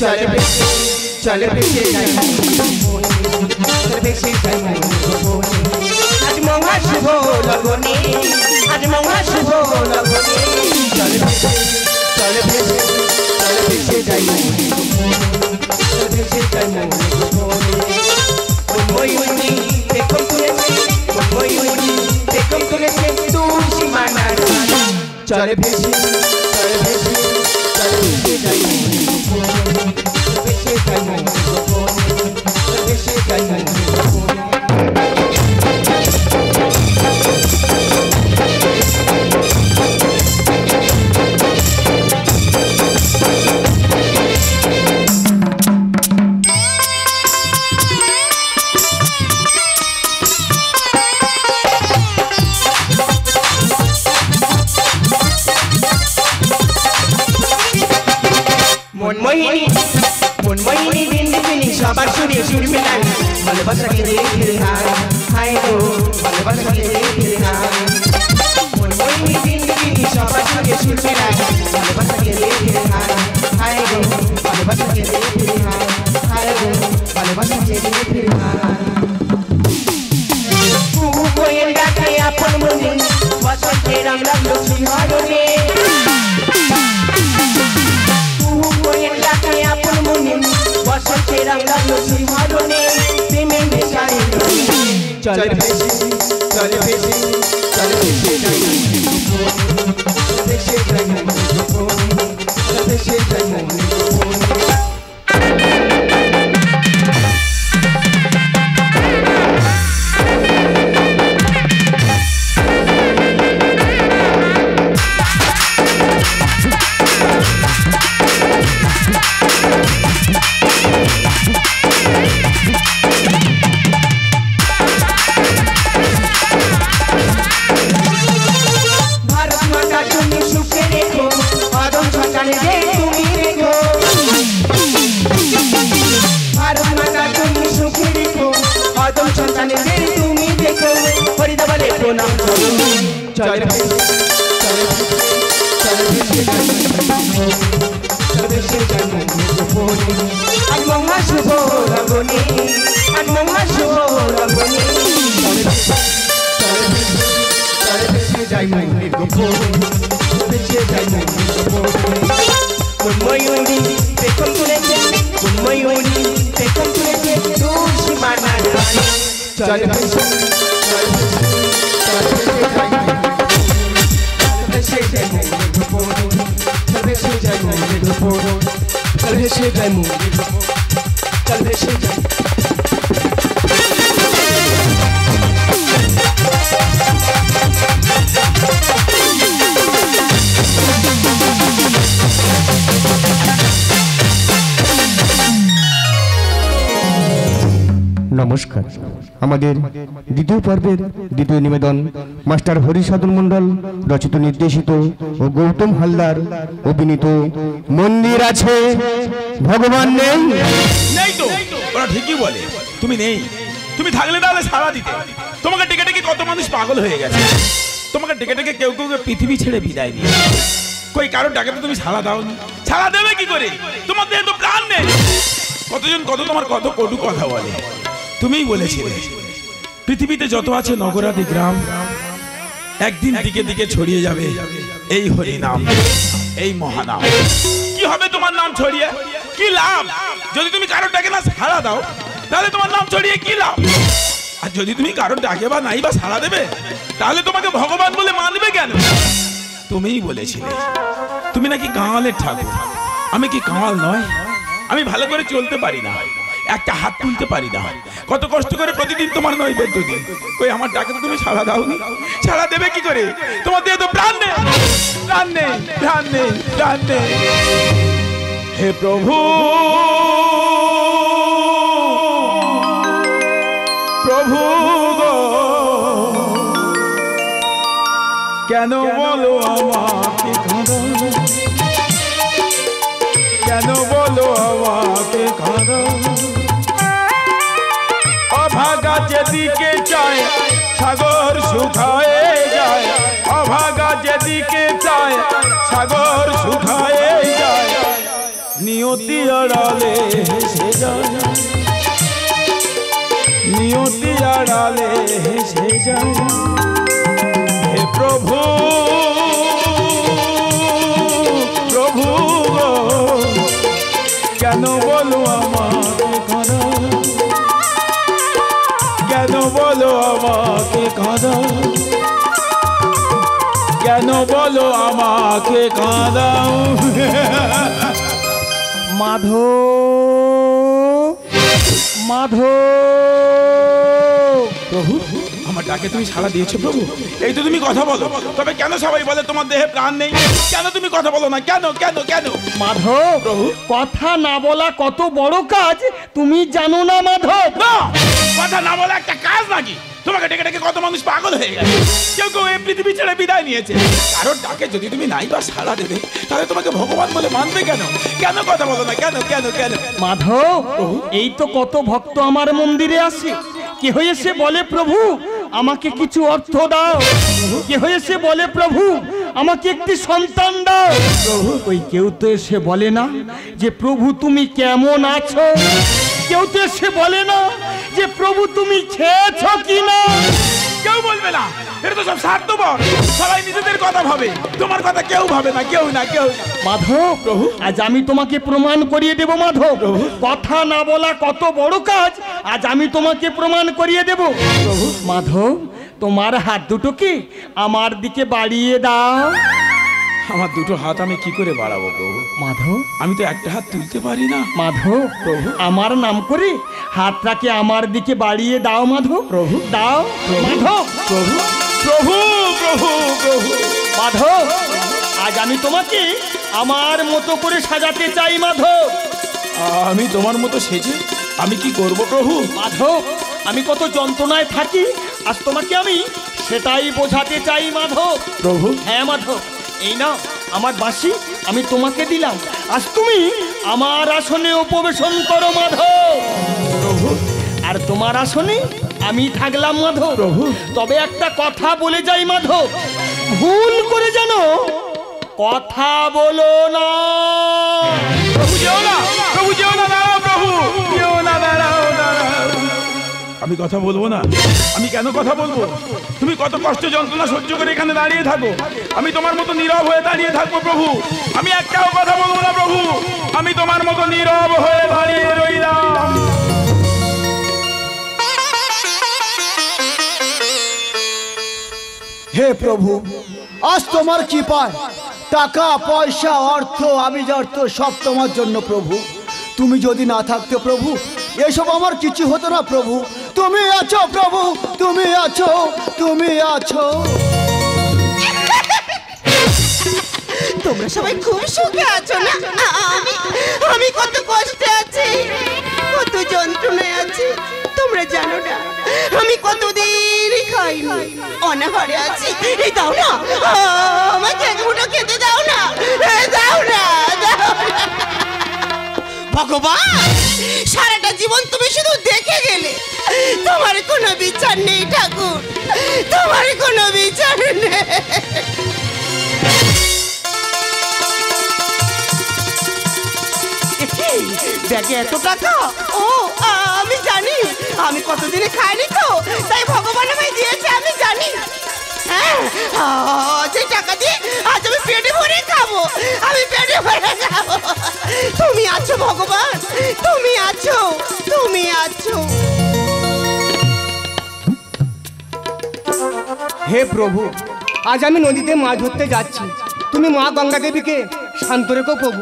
चले भेसे जाई चले भेसे जाई आज मौहा शुभ लगनी आज मौहा शुभ लगनी चले भेसे जाई चले भेसे जाई मोयुनी देखम तुले से तू सीमाना चले भेसे जाई मोहिनी बिंदी सबार सुरे सुर मिलान ভালোবাসা কে রে হাই গো ভালোবাসা কে রে মোহিনী বিন্দি সবাই সুরে সুর মিলান ভালোবাসা কে রে হাই গো ভালোবাসা কে রে হাই গো ভালোবাসা কে রে তু কোয়েল ডাকে আপন মনে বসন্তে রং লাগলো শিহরণে তু কোয়েল ডাকে আপন মনে বসন্তে রং লাগলো শিহরণে প্রেমে মেশাই চলে ভেসে যাই ভেসে যাই चले भेसे आज मौहा शुभ लगनी आज मौहा शुभ लगनी चले भेसे जाई भेसे जाई मोयुनी देखम तुले दूर सीमाना चले भेसे नमस्कार हमारे द्वितीय पर्वेर द्वितीय निवेदन मास्टर हरिसाधन मंडल रचित निर्देशित और गौतम हालदार अभिनीत मंदिर आछे भगवान नहीं तो ওরা ঠিকই বলে তুমি নেই তুমি থাকলে তাহলে সারা দিতে তোমাকে ডেকে ডেকে কত মানুষ পাগল হয়ে গেছে তোমাকে ডেকে ডেকে কেউ কেউ পৃথিবী ছেড়ে বিদায় দিয়ে কই কারো ডাকে তো তুমি সাড়া দাওনি সাড়া দেবে কি করে তোমার দেহে তো প্রাণ নেই কতজন কত তোমার কত কটু কথা বলে তুমিই বলেছিলে পৃথিবীতে যত আছে নগরাদি গ্রাম একদিন দিকে দিকে ছড়িয়ে যাবে এই হরি নাম এই মহানাম কি হবে তোমার নাম ছড়িয়ে কি লাভ যদি তুমি কারো ডাকে না সাড়া দাও তাহলে তোমার নাম ছড়িয়ে কি লাভ আর যদি তুমি কারো ডাকে বা নাই বা সাড়া দেবে তাহলে তোমাকে ভগবান বলে মানবে কেন তুমিই বলেছিলে তুমি নাকি কাঙালের ঠাকুর আমি কি কাঙাল নয় আমি ভালো করে চলতে পারি না একটা হাত তুলতে পারি না কত কষ্ট করে প্রতিদিন তোমার নৈবেদ্য দিই কই আমার ডাকে তো তুমি সাড়া দাওনি সাড়া দেবে কি করে তোমার দেহে তো প্রাণ নেই প্রাণ নেই প্রাণ নেই প্রাণ নেই হে প্রভু প্রভু গো কেন বলো আমাকে কাঁদো কেন বলো আমাকে কাঁদো অভাগা যেদিকে চায় সাগর শুকায়ে যায় অভাগা যেদিকে চায় সাগর শুকায়ে যায় নিয়তি আড়ালে হেসে যায়, নিয়তি আড়ালে হেসে যায়। হে প্রভু প্রভু গো, কেন বলো আমাকে কাঁদা, কেন বলো আমাকে কাঁদা, কেন বলো আমাকে কাঁদাও। মাধব মাধব, প্রভু আমার ডাকে তুমি সাড়া দিয়েছো প্রভু, এই তো তুমি কথা বলো, তবে কেন সবাই বলে তোমার দেহে প্রাণ নেই? কেন তুমি কথা বলো না? কেন কেন কেন? মাধব, প্রভু কথা না বলা কত বড় কাজ তুমি জানো না মাধব? না, কথা না বলা একটা কাজ নাকি? তোমাকে ডেকে ডেকে কত মানুষ পাগল হয়ে গেছে, কেউ কেউ এই পৃথিবী ছেড়ে বিদায় নিয়েছে। কারোর ডাকে যদি তুমি নাই বা সাড়া দেবে, তাহলে তোমাকে ভগবান বলে মানবে কেন? কেন কথা বলো না? কেন কেন কেন? মাধব, এই তো কত ভক্ত আমার মন্দিরে আসে, কে হয়েছে বলে প্রভু আমাকে কিছু অর্থ দাও, কে হয়েছে বলে প্রভু আমাকে একটি সন্তান দাও। ওই কেউ তো এসে বলে না যে প্রভু তুমি কেমন আছো, কেউ তো এসে বলে না যে প্রভু তুমি খেয়েছো কিনা। কেউ বলবে না, এটা তো সব স্বার্থপর, সবাই নিজেদের কথা ভাবে, তোমার কথা কেউ ভাবে না, কেউ না কেউ না। মাধব, প্রভু আজ আমি তোমাকে প্রমাণ করিয়ে দেব মাধব, কথা না বলা কত বড় কাজ, আজ আমি তোমাকে প্রমাণ করিয়ে দেব। প্রভু মাধব, তোমার হাত দুটোকে আমার দিকে বাড়িয়ে দাও। আমার দুটো হাত আমি কি করে বাড়াবো প্রভু? মাধব, আমি তো একটা হাত তুলতে পারি না। মাধব প্রভু আমার নাম করে হাতটাকে আমার দিকে বাড়িয়ে দাও মাধব। প্রভু দাও মাধব। প্রভু প্রভু প্রভু প্রভু মাধব, আজ আমি তোমাকে আমার মতো করে সাজাতে চাই মাধব। আমি তোমার মতো সেজে আমি কি করব প্রভু? মাধব, আমি কত যন্ত্রণায় থাকি, আজ তোমাকে আমি সেটাই বোঝাতে চাই মাধব। প্রভু হ্যাঁ মাধব, এই নাও আমার বাঁশি, আমি তোমাকে দিলাম, আজ তুমি আমার আসনে উপবেশন করো মাধব। প্রভু আর তোমার আসনে আমি থাকলাম মাধব। প্রভু তবে একটা কথা বলে যাই মাধব, ভুল করে জানো কথা বলো না। প্রভু যেও না, প্রভু যেও না, দাঁড়াও প্রভু, যেও না, দাঁড়াও দাঁড়াও। আমি কথা বলবো না? আমি কেন কথা বলবো? তুমি কত কষ্ট যন্ত্রণা সহ্য করে এখানে দাঁড়িয়ে থাকো, আমি তোমার মতো নীরব হয়ে দাঁড়িয়ে থাকবো প্রভু? আমি একটাও কথা বলবো না প্রভু, আমি তোমার মতো নীরব হয়ে দাঁড়িয়ে রইলাম। হে প্রভু, আজ তোমার কৃপায় টাকা পয়সা অর্থ আভিজাত্য সব তোমার জন্য প্রভু। তুমি যদি না থাকতে প্রভু, এসব আমার কিছু হতো না প্রভু। তুমি আছো প্রভু, তুমি আছো, তুমি আছো। তোমরা সবাই খুব সুখে আছো না? আমি কত কষ্টে আছি, কত যন্ত্রণায় আছি, তোমরা জানো না। আমি কতদিন খাইনি, অনাহারে আছি। এই দাও না, আমাকে এক মুঠো খেতে দাও না, দাও না, দাও না। ভগবান, সারাটা জীবন তুমি শুধু দেখে গেলে, তোমার কোনো বিচার নেই ঠাকুর, তোমার কোনো বিচার নেই। ব্যাগে এত টাকা? ও আমি জানি, আমি কতদিনে খাইনি তো, তাই ভগবান আমায় দিয়েছে, আমি জানি। হ্যাঁ, যে টাকা দিয়ে আজ আমি পেটে ভরে খাবো, আমি পেটে ভরে খাবো। তুমি আছো ভগবান, তুমি আছো, তুমি আছো। হে প্রভু, আজ আমি নদীতে মাছ ধরতে যাচ্ছি, তুমি মা গঙ্গা দেবীকে শান্ত রেখো প্রভু।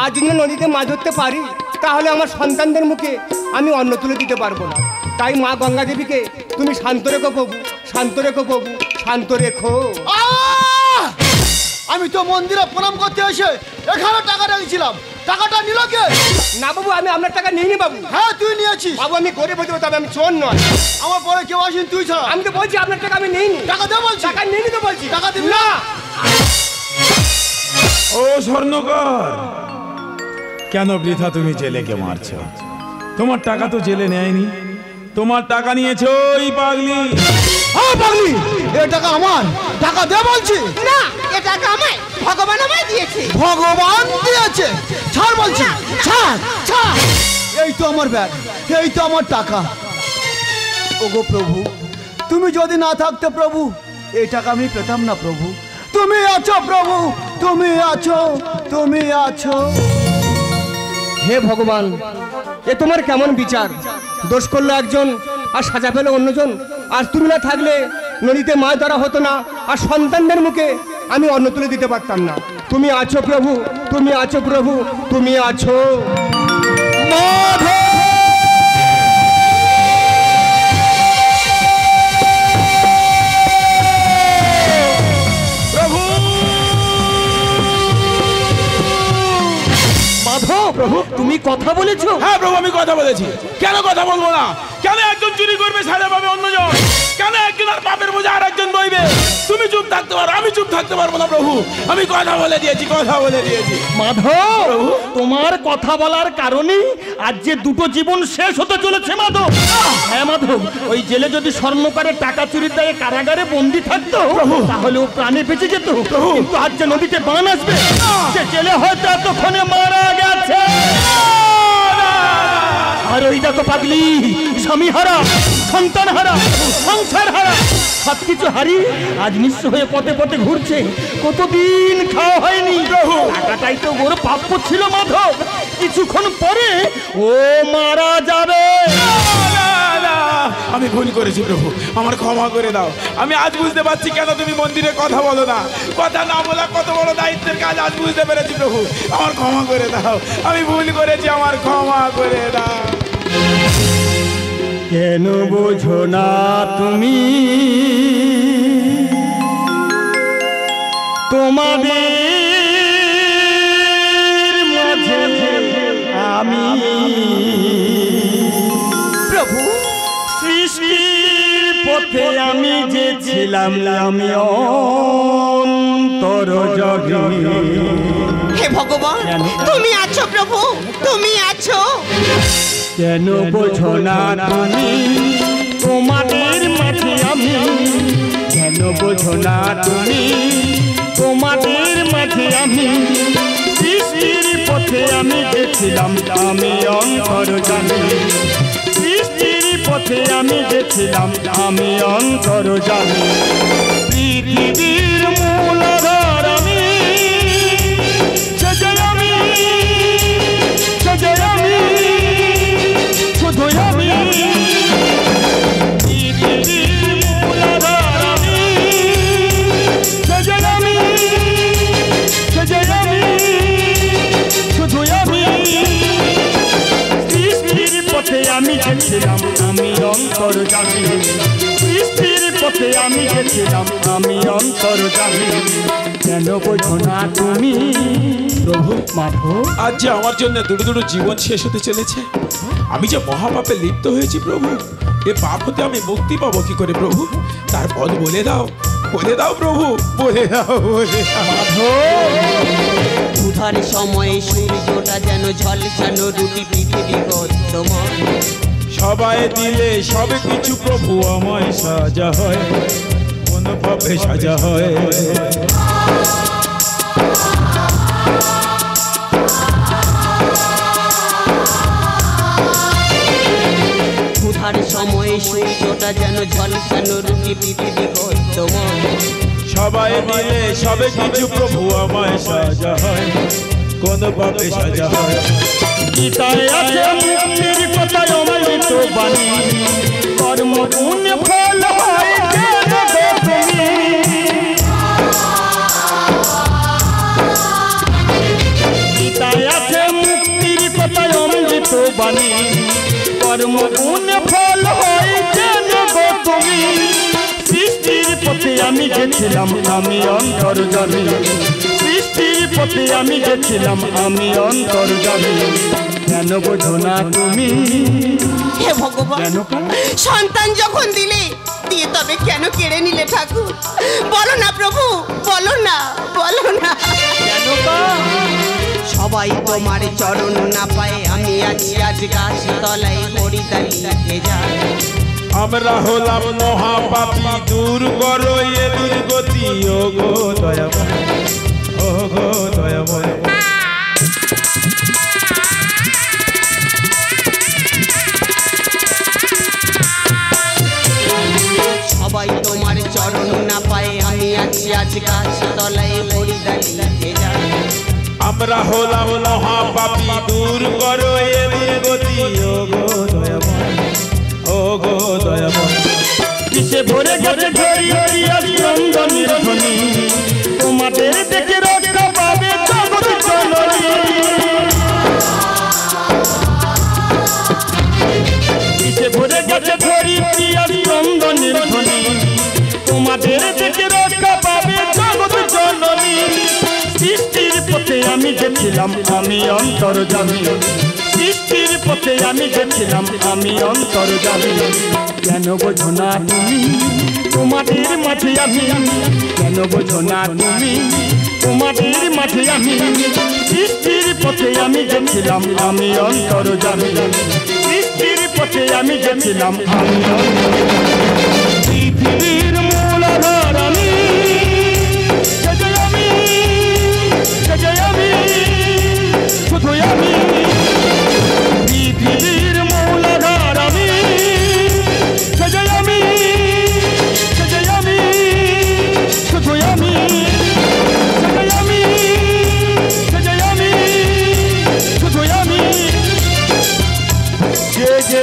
আজ যদি নদীতে মাছ ধরতে পারি, তাহলে আমার সন্তানদের মুখে আমি অন্ন তুলে দিতে পারবো না। তাই মা গঙ্গা দেবীকে তুমি শান্ত রেখো প্রভু, শান্ত রেখো প্রভু, শান্ত রেখো। আমি তো মন্দিরে প্রণাম করতে এসে এখানে টাকা রেখেছিলাম, টাকাটা নিল কে? না বাবু, আমি আপনার টাকা নিইনি বাবু। হ্যাঁ তুই নিয়েছিস বাবু, আমি গরিব হতে পারি, তবে আমি চোর নয়। আমার পরে কেউ আসেন তুই ছাড়া। আমি তো বলছি আপনার টাকা আমি নিইনি। টাকা দে বলছি। টাকা নিইনি তো বলছি। টাকা দিবি না। ও স্বর্ণকার, কেন বৃথা তুমি জেলেকে মারছো? তোমার টাকা তো জেলে নেয়নি, তোমার টাকা নিয়েছো ওই পাগলি। হ্যাঁ পাগলি, এ টাকা আমার, টাকা দে বলছি। না, এ টাকা আমায়, ভগবান আমায় দিয়েছে। ভগবান দিয়েছে? ছাড় বলছি, ছাড় ছাড়। এই তো আমার ব্যাগ, এই তো আমার টাকা। ওগো প্রভু, তুমি যদি না থাকতে প্রভু, এই টাকা আমি পেতাম না প্রভু। তুমি আছো প্রভু, তুমি আছো, তুমি আছো। হে ভগবান, এ তোমার কেমন বিচার? দোষ করলো একজন আর সাজা পেল অন্যজন। আর তুমি না থাকলে নদীতে মাছ ধরা হতো না, আর সন্তানদের মুখে আমি অন্ন তুলে দিতে পারতাম না। তুমি আছো প্রভু, তুমি আছো প্রভু, তুমি আছো। প্রভু, তুমি কথা বলেছো? হ্যাঁ প্রভু, আমি কথা বলেছি। কেন কথা বলবো না? কেন একজন চুরি করবে, সাজা পাবে অন্যজন? কেন একজন আর পাপের বোঝা আর একজন বইবে? তুমি চুপ থাকতে পারো, আমি চুপ থাকতে পারবো না প্রভু। আমি কথা বলে দিয়েছি, কথা বলে দিয়েছি। মাধব, তোমার কথা বলার কারণে আজ যে দুটো জীবন শেষ হতে চলেছে মাধব। হ্যাঁ মাধব, ওই জেলে যদি স্বর্ণকারের টাকা চুরির দায়ে কারাগারে বন্দি থাকতো তাহলে ও প্রাণে বেঁচে যেত। কিন্তু আজ যে নদীতে বান আসবে, সে জেলে হয়তো এতক্ষণে মারা গেছে। আর ওই দেখো পাগলি, স্বামী হারা, সন্তান হারা, সংসার হারা, সবকিছু হারিয়ে আজ নিঃস্ব হয়ে পথে পথে ঘুরছে। কতদিন খাওয়া হয়নি, টাকাটাই তো ওর প্রাপ্য ছিল মাধব। কিছুক্ষণ পরে ও মারা যাবে। আমি ভুল করেছি প্রভু, আমার ক্ষমা করে দাও। আমি আজ বুঝতে পারছি কেন তুমি মন্দিরে কথা বলো না। কথা না বলা কত বড় দায়িত্বের কাজ আজ বুঝতে পেরেছি প্রভু। আমার ক্ষমা করে দাও, আমি ভুল করেছি, আমার ক্ষমা করে দাও। কেন বোঝো না তুমি তোমাদের মাঝে আমি প্রভু, সৃষ্টির পথে আমি যে ছিলাম আমি অন্তর জগে। হে ভগবান, তুমি আছো প্রভু, তুমি আছো। কেন বোঝো না তুমি তোমাদের মাঝে আমি? কেন বোঝো না তুমি তোমাদের মাঝে আমি? সৃষ্টির পথে আমি গেছিলাম আমি অন্তর জানি। সৃষ্টির পথে আমি গেছিলাম আমি অন্তর জানি। পৃথিবীর মূলাধার আমি, সেজে আমি, সেজে আমি, শুধু আমি। পৃথিবীর মূলাধার আমি, সেজে আমি, সেজে আমি, শুধু আমি। সৃষ্টির পথে আমি গেছিলাম আমি অন্তর জানি। সৃষ্টির পথে আমি গেছিলাম আমি অন্তর জানি। কেন বোঝো না তুমি প্রভু মাধব? আজ যে আমার জন্য দুটো দুটো জীবন শেষ হতে চলেছে। আমি যে মহাপাপে লিপ্ত হয়েছি প্রভু, এ পাপ হতে আমি মুক্তি পাবো কি করে প্রভু? তার পথ বলে দাও, বলে দাও প্রভু, বলে দাও, বলে দাও। উধার সময়ে সূর্যটা যেন ঝলসানো রুটি পৃথিবী গদ্যময়। সবাই দিলে সবে কিছু প্রভু আমায় সাজা হয়, কোন পাপে সাজা হয়। উধার সময়ে সূর্যটা যেন ঝলসানো রুটি পৃথিবী গদ্যময়। সবাই দিলে সবে কিছু প্রভু আমায় সাজা হয়, কোন পাপে সাজা হয়। গীতায় আছে মুক্তির কথা অমৃত বাণী, কর্ম পুণ্য ফল হয় যেন তুমি। গীতায় আছে মুক্তির কথা অমৃত বাণী, কর্ম পুণ্য ফল হয় যেন তুমি। সৃষ্টির পথে আমি গেছিলাম আমি অন্তর জানি। সৃষ্টির পথে আমি গেছিলাম আমি অন্তর জানি। কেন বোঝো না তুমি? হে ভগবান, সন্তান যখন দিলে দিয়ে তবে কেন কেড়ে নিলে ঠাকুর? বলো না প্রভু, বলো না, বলো না। সবাই তোমার চরণ না পায়, আমি আছি আজ গাছ তলায় হরিদালি যায়। আমরা হলাম মহাপাপী, দূর করো এ দুর্গতি ও গো দয়াময়, ও গো দয়াময়। সবাই তোমার চরণ না পায়, আমি আছি আজ গাছ তলায় মরি দাঁড়িয়ে ভেজা। আমরা হলাম মহাপাপী, দূর করো এ দুর্গতি, ও গো দয়াময়, ও গো দয়াময়। কিসে ভরে গেছে ঘড়ি আর চন্দনের ধ্বনি, তোমাদের দেখে রক্ষা পাবে জগৎ জননী। কিসে ভরে গেছে ঘড়ি আর চন্দনের ধ্বনি, তোমাদের দেখে রক্ষা পাবে জগৎ জননী। সৃষ্টির পথে আমি গেছিলাম, আমি অন্তর্যামী। সৃষ্টির পথে আমি গেছিলাম, আমি অন্তর্যামী। কেন বোঝো না তুমি তোমাদের মাঝে আমি, কেন বোঝো না তুমি তোমাদের মাঝে আমি। সৃষ্টির পথে আমি গেছিলাম, আমি অন্তর্যামী। সৃষ্টির পথে আমি গেছিলাম, আমি পৃথিবীর মূল আধার আমি, সেটাই আমি, সেটাই আমি, শুধু আমি। পৃথিবীর মূল আধার আমি, সেটাই আমি, সেটাই আমি, শুধু আমি, সেটাই আমি, সেটাই আমি, শুধু আমি। যে